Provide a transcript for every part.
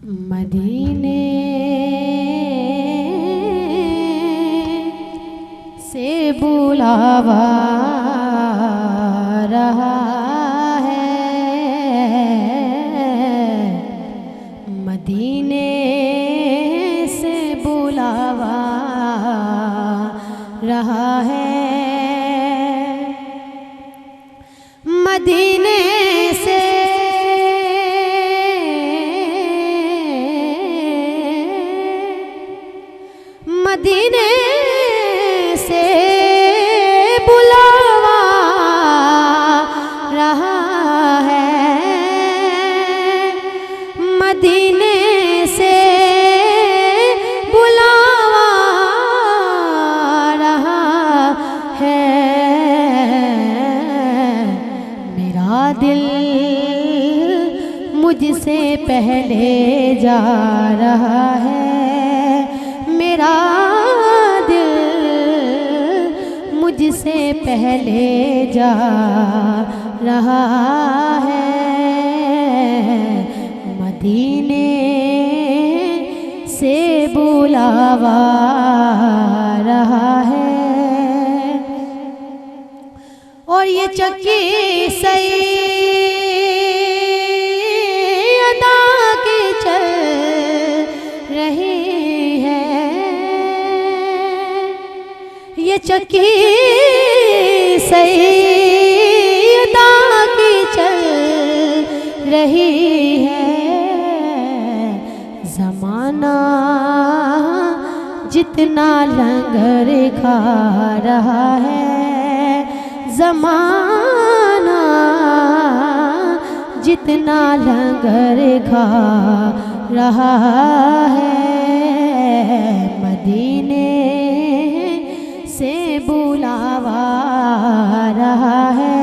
मदीने से बुलावा रहा है, मदीने से बुलावा रहा है, मदीने से मदीने से बुलावा रहा है, मदीने से बुलावा रहा है। मेरा दिल मुझसे पहले जा रहा है, मेरा दिल मुझसे पहले जा रहा है, मदीने से बुलावा रहा है। और ये चक्की सैयदा की चल रही है, ये चक्की सैयदा की चल रही है। ज़माना जितना लंगर खा रहा है, ज़माना जितना लंगर खा रहा है, मदीने से बुलावा रहा है।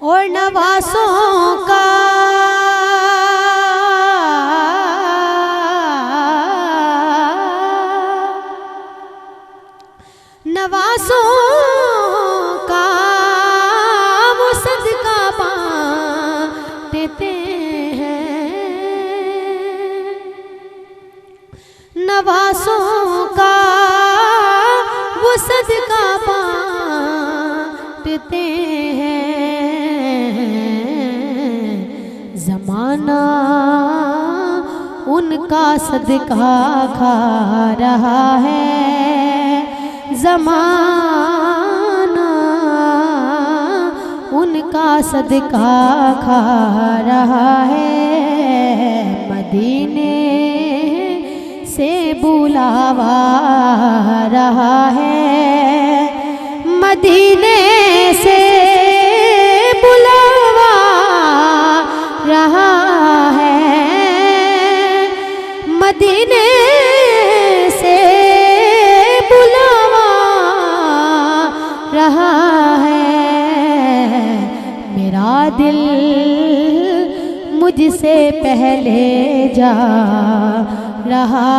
और नवासों का नवासों का वो सदका बांटते हैं, नवासों का वो सदका बांटते हैं। ज़माना उनका सदका खा रहा है, ज़माना उनका सदका खा रहा है, मदीने से बुलावा रहा है, मदीने से बुलावा रहा है, मदीने से बुलावा रहा है। मेरा दिल मुझसे पहले जा रहा